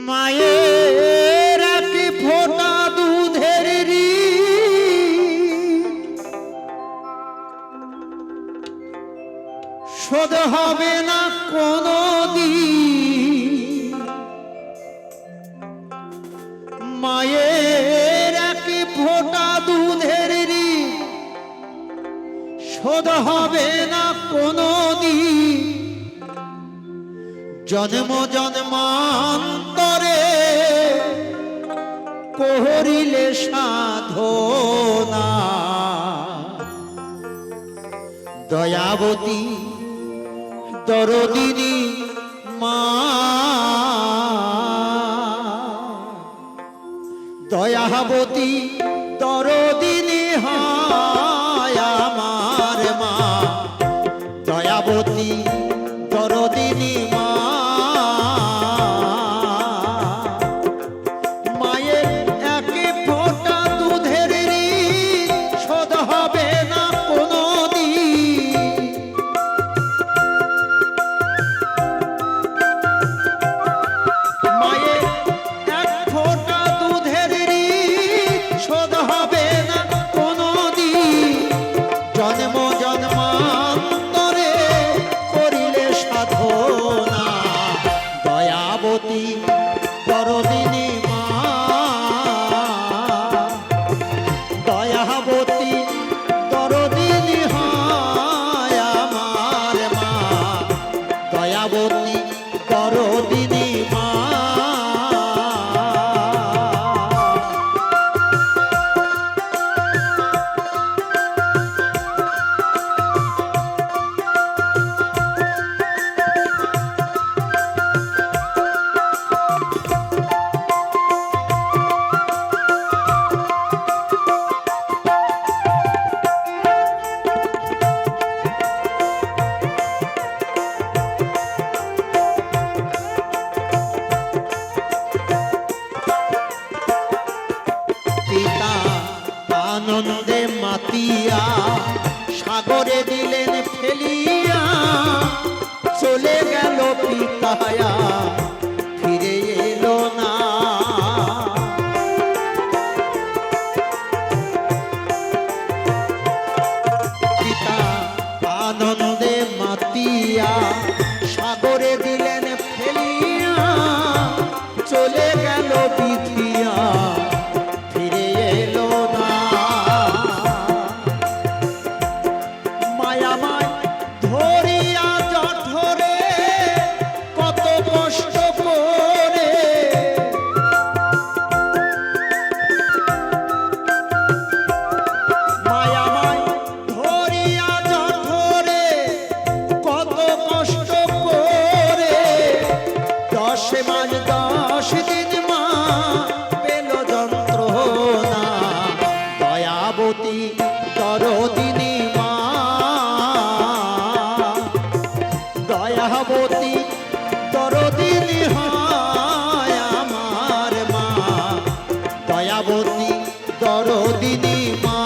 মায়ের কি ফোঁটা দুধের শোধ হবে না কোনো দিন। মায়ের কি ফোঁটা দুধের শোধ হবে না কোনো দিন। জন্ম জন্মান্তরে করিলে সাধনা। দয়াবতী দরদিনী মা, দয়াবতী দরদিনী হয় আমার মা। দয়াবতী দরদিনী মা, মায়ের একে ফোঁটা দুধের শোধ হবে না কোনো দিন। মায়ের এক ফোঁটা দুধের শোধ হবে না কোনো দিন। জন্ম জন্মান্তরে করিলে সাধনা। দয়াবতী দরদিনী মা, দয়াবতী দরদিনী হয় আমার মা। দয়াবতী দরদিনী মা। আনন্দে মাতিয়া সাগরে দিলেন ফেলিয়া। চলে গেল পিতায়া ফিরে এলো না। পিতা আনন্দে মাতিয়া সাগরে দিলেন ফেলিয়া। চলে গেল পিথিয়া ফিরে এলো না। মায়ামায় ধরিয়া জঠরে কত কষ্ট করে। মায়ামায় ধরিয়া জঠরে কত কষ্ট করে। 10 মাস 10 দিন মা পেল যন্ত্রণা। দয়াবতী দরদিনী মা, দয়াবতী দরদিনী হয় আমার মা। দয়াবতী দরদিনী মা।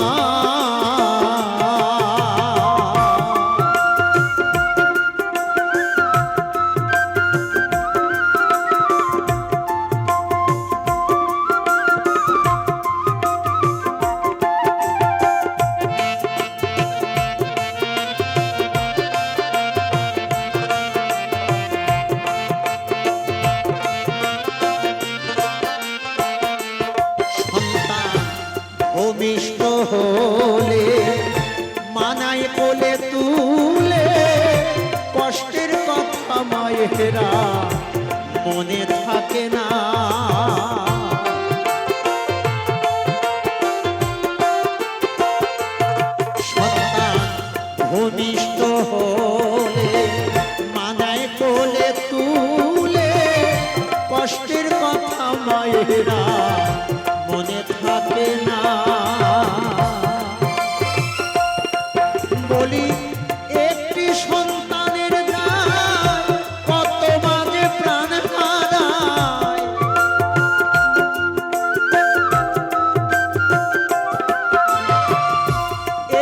ভূমিষ্ঠ হলে মানায় কোলে তুলে। কষ্টের কথা মায়েরা মনে থাকে না। সন্তান ভূমিষ্ঠ হলে মানায় কোলে তুলে। কষ্টের কথা মায়েরা মনে থাকে না। বলি একটি সন্তানের দায় কত মাঝে প্রাণ হারায়।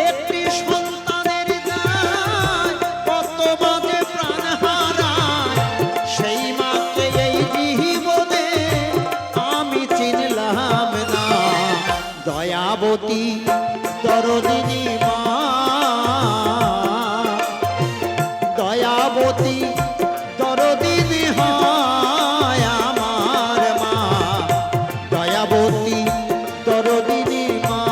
একটি সন্তানের দায় কত মাঝে প্রাণ হারায়। সেই মাকে এই জীবনে দয়াবতী দরদিনী মা, দয়াবতী দরদিনী হয় আমার মা, দয়াবতী দরদিনী মা।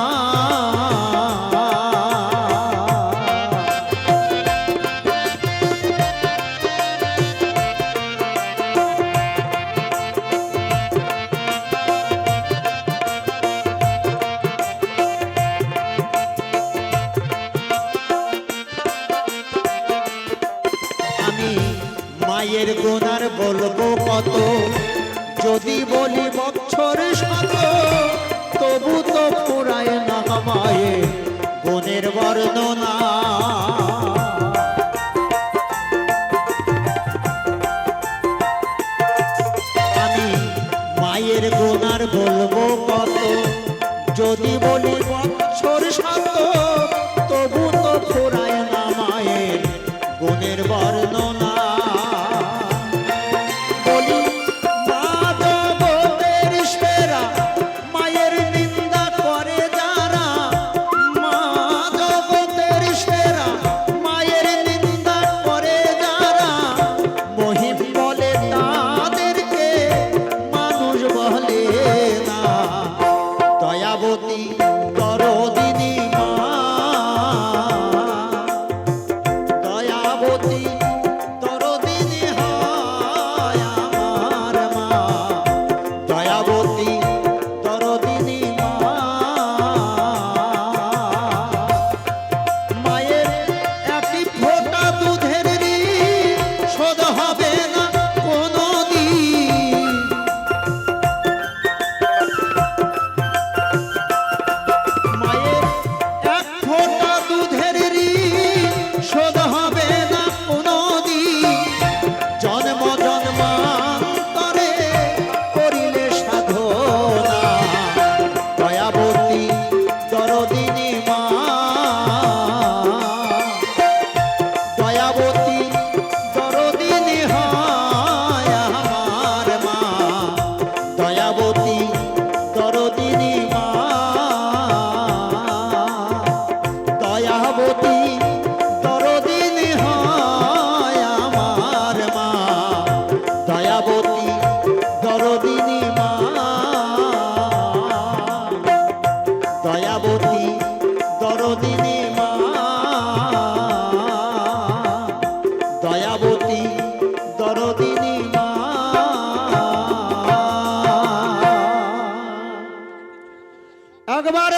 মায়ের গুণ আর বলবো কত, যদি বলি বছর শত, তবু তো ফুরায় না মায়ের গুণের বর্ণনা। আমি মায়ের গুণ আর বলবো কত, যদি বলি বছর শত, তবু তো ফুরায় না মায়ের গুণের বর্ণনা। দয়াবতী দরদিনী মা, দয়াবতী দরদিনী হয় আমার মা, দয়াবতী দরদিনী মা। মায়ের একটি ফোঁটা দুধের ঋণ শোধ হবে না কোনো দিন। শোধ হবে না কোনদিন, জন্ম জন্মান্তরে করিলে সাধনা। দয়াবতী দরদিনী মা, দয়াবতী দরদিনী হয় আমার মা, দয়াবতী দরদিনী মা, দয়াবতী দরদিনী হয় আমার মা, দয়াবতী দরদিনী মা, দয়াবতী দরদিনী মা, দয়াবতী দরদিনী মা। একবার